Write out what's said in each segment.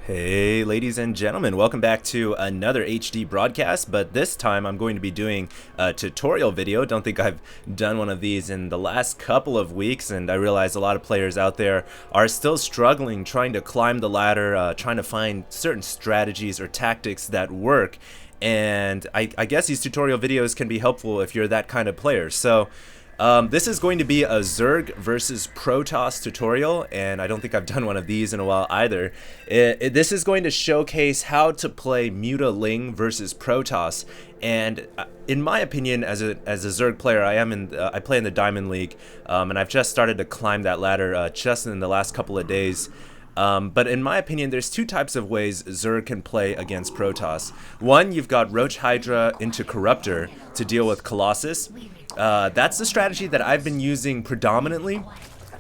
Hey ladies and gentlemen, welcome back to another HD broadcast, but this time I'm going to be doing a tutorial video. Don't think I've done one of these in the last couple of weeks, and I realize a lot of players out there are still struggling trying to climb the ladder, trying to find certain strategies or tactics that work, and I guess these tutorial videos can be helpful if you're that kind of player. So this is going to be a Zerg versus Protoss tutorial, and I don't think I've done one of these in a while either. This is going to showcase how to play MutaLing versus Protoss, and in my opinion, as a Zerg player, I play in the Diamond League, and I've just started to climb that ladder just in the last couple of days. But in my opinion, there's two types of ways Zerg can play against Protoss. One, you've got Roach Hydra into Corruptor to deal with Colossus. That's the strategy that I've been using predominantly,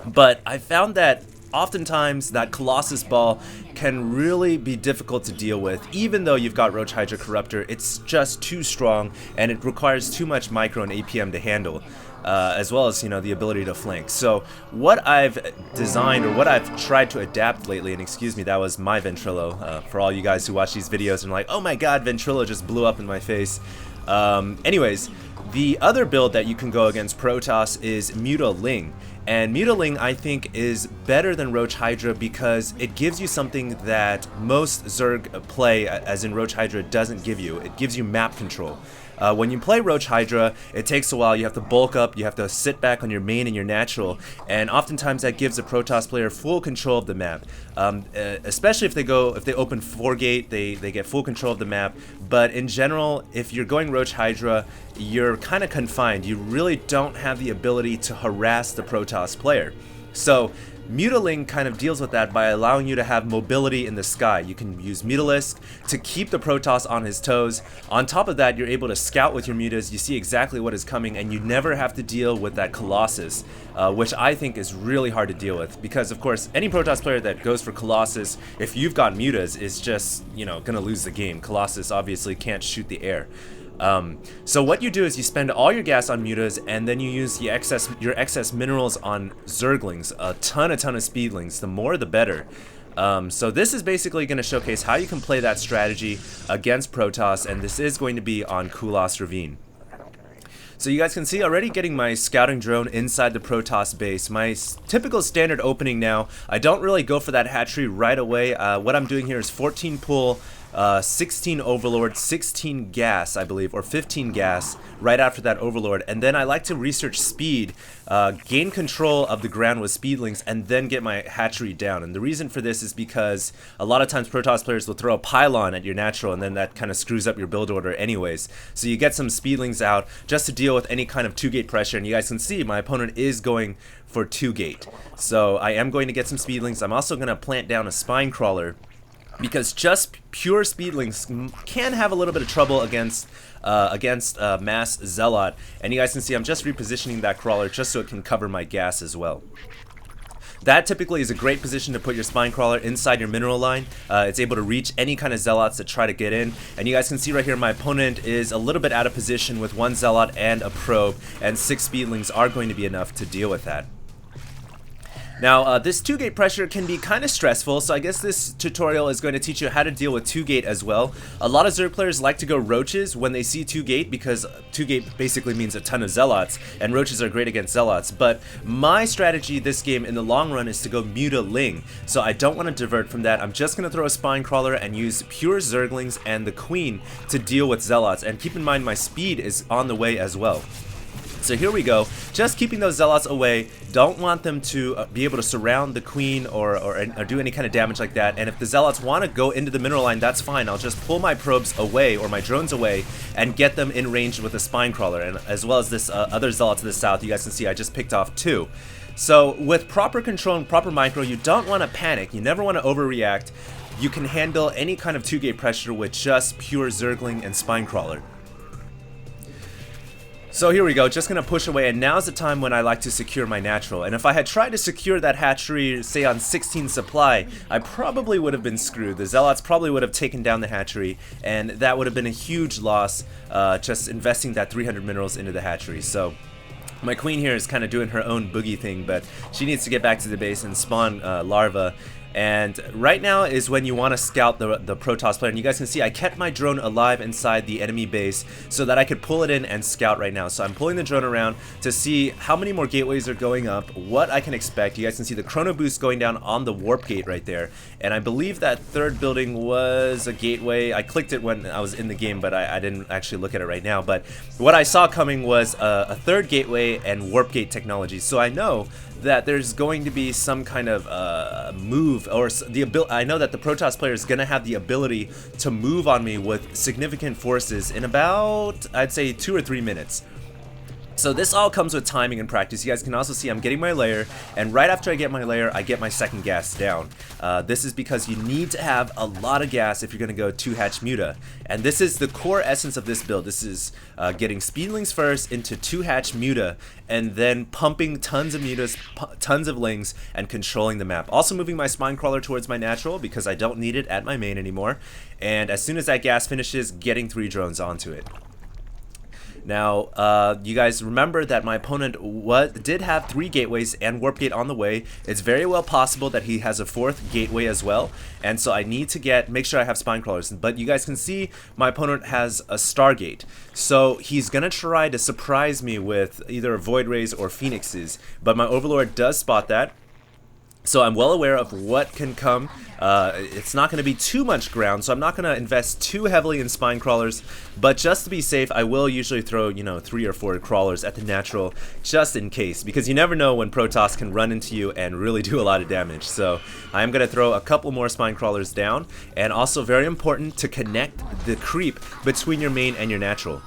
but I found that oftentimes that Colossus ball can really be difficult to deal with. Even though you've got Roach Hydra Corruptor, it's just too strong and it requires too much micro and APM to handle. As well as, the ability to flank. So what I've designed, or what I've tried to adapt lately, and excuse me, that was my Ventrilo, for all you guys who watch these videos and are like, oh my god, Ventrilo just blew up in my face. Anyways, the other build that you can go against Protoss is MutaLing. And MutaLing, I think, is better than Roach Hydra because it gives you something that most Zerg play, as in Roach Hydra, doesn't give you. It gives you map control. When you play Roach Hydra, it takes a while. You have to bulk up, you have to sit back on your main and your natural, and oftentimes that gives a Protoss player full control of the map. Especially if they open 4-gate, they get full control of the map. But in general, if you're going Roach Hydra, you're kind of confined. You really don't have the ability to harass the Protoss player. So MutaLing kind of deals with that by allowing you to have mobility in the sky. You can use Mutalisk to keep the Protoss on his toes. On top of that, you're able to scout with your Mutas. You see exactly what is coming, and you never have to deal with that Colossus, which I think is really hard to deal with. Because, of course, any Protoss player that goes for Colossus, if you've got Mutas, is just, gonna lose the game. Colossus obviously can't shoot the air. So what you do is you spend all your gas on mutas, and then you use your excess minerals on Zerglings, a ton of speedlings. The more the better. So this is basically going to showcase how you can play that strategy against Protoss, and this is going to be on Kulas Ravine. So you guys can see already getting my scouting drone inside the Protoss base. My typical standard opening now, I don't really go for that hatchery right away. What I'm doing here is 14 pull, 16 Overlord, 16 gas, I believe, or 15 gas right after that Overlord. And then I like to research speed, gain control of the ground with speedlings, and then get my hatchery down. And the reason for this is because a lot of times Protoss players will throw a pylon at your natural, and then that kind of screws up your build order anyways. So you get some speedlings out just to deal with any kind of 2-gate pressure. And you guys can see my opponent is going for 2-gate. So I am going to get some speedlings. I'm also going to plant down a spine crawler, because just pure speedlings can have a little bit of trouble against mass zealot. And you guys can see I'm just repositioning that crawler just so it can cover my gas as well. That typically is a great position to put your spine crawler inside your mineral line. It's able to reach any kind of zealots that try to get in. And you guys can see right here my opponent is a little bit out of position with 1 zealot and a probe, and 6 speedlings are going to be enough to deal with that. Now, this 2-gate pressure can be kind of stressful, so I guess this tutorial is going to teach you how to deal with 2-gate as well. A lot of Zerg players like to go Roaches when they see 2-gate, because 2-gate basically means a ton of Zealots, and Roaches are great against Zealots. But my strategy this game in the long run is to go MutaLing, so I don't want to divert from that. I'm just going to throw a Spine Crawler and use pure Zerglings and the Queen to deal with Zealots, and keep in mind my speed is on the way as well. So here we go, just keeping those Zealots away. Don't want them to be able to surround the Queen or do any kind of damage like that. And if the Zealots want to go into the mineral line, that's fine. I'll just pull my probes away, or my drones away, and get them in range with a spine crawler. And as well as this other Zealot to the south, you guys can see I just picked off 2. So with proper control and proper micro, you don't want to panic. You never want to overreact. You can handle any kind of 2-gate pressure with just pure Zergling and spine crawler. So here we go, just going to push away, and now's the time when I like to secure my natural. And if I had tried to secure that hatchery, say on 16 supply, I probably would have been screwed. The Zealots probably would have taken down the hatchery, and that would have been a huge loss, just investing that 300 minerals into the hatchery. So my queen here is kind of doing her own boogie thing, but she needs to get back to the base and spawn larva. And right now is when you want to scout the Protoss player. And you guys can see I kept my drone alive inside the enemy base so that I could pull it in and scout right now. So I'm pulling the drone around to see how many more gateways are going up, what I can expect. You guys can see the chrono boost going down on the warp gate right there. And I believe that third building was a gateway. I clicked it when I was in the game, but I didn't actually look at it right now. But what I saw coming was a third gateway and warp gate technology. So I know that there's going to be some kind of move, or I know that the Protoss player is going to have the ability to move on me with significant forces in about, I'd say, 2 or 3 minutes. So this all comes with timing and practice. You guys can also see I'm getting my layer, and right after I get my layer, I get my second gas down. This is because you need to have a lot of gas if you're going to go 2-hatch Muta. And this is the core essence of this build. This is getting speedlings first into 2-hatch Muta, and then pumping tons of Mutas, tons of Lings, and controlling the map. Also moving my spine crawler towards my natural because I don't need it at my main anymore. And as soon as that gas finishes, getting 3 drones onto it. Now, you guys remember that my opponent did have 3 gateways and warp gate on the way. It's very well possible that he has a 4th gateway as well, and so I need to make sure I have spine crawlers. But you guys can see my opponent has a Stargate, so he's gonna try to surprise me with either Void Rays or Phoenixes. But my Overlord does spot that. So I'm well aware of what can come. It's not going to be too much ground, so I'm not going to invest too heavily in spine crawlers. But just to be safe, I will usually throw, 3 or 4 crawlers at the natural, just in case, because you never know when Protoss can run into you and really do a lot of damage. So I am going to throw a couple more spine crawlers down, and also very important to connect the creep between your main and your natural.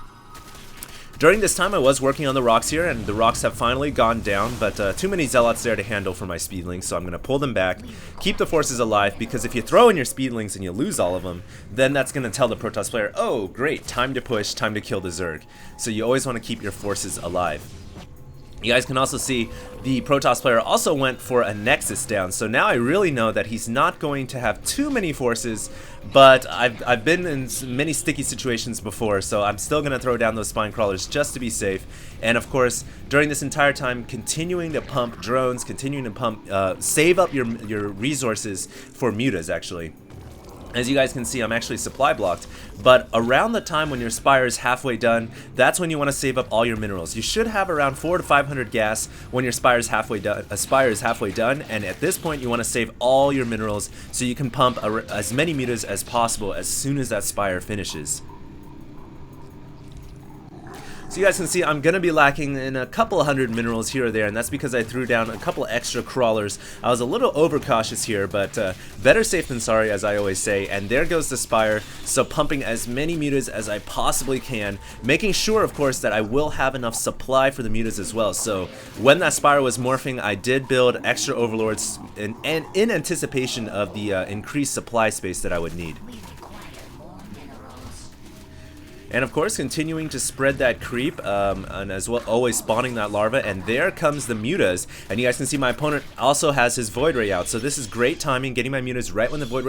During this time I was working on the rocks here, and the rocks have finally gone down, but too many zealots there to handle for my speedlings, so I'm going to pull them back, keep the forces alive, because if you throw in your speedlings and you lose all of them, then that's going to tell the Protoss player, oh great, time to push, time to kill the Zerg. So you always want to keep your forces alive. You guys can also see the Protoss player also went for a Nexus down, so now I really know that he's not going to have too many forces, but I've been in many sticky situations before, so I'm still going to throw down those spine crawlers just to be safe. And of course, during this entire time, continuing to pump drones, continuing to pump, save up your resources for mutas actually. As you guys can see, I'm actually supply blocked, but around the time when your spire is halfway done, that's when you want to save up all your minerals. You should have around 400 to 500 gas when your spire is halfway done, and at this point you want to save all your minerals so you can pump as many mutas as possible as soon as that spire finishes. So you guys can see I'm going to be lacking in a couple of hundred minerals here or there, and that's because I threw down a couple extra crawlers. I was a little overcautious here, but better safe than sorry, as I always say. And there goes the spire, so pumping as many mutas as I possibly can, making sure, of course, that I will have enough supply for the mutas as well. So when that spire was morphing, I did build extra overlords in anticipation of the increased supply space that I would need. And of course, continuing to spread that creep, and as well always spawning that larva. And there comes the mutas. And you guys can see my opponent also has his Void Ray out. So this is great timing, getting my mutas right when the Void Ray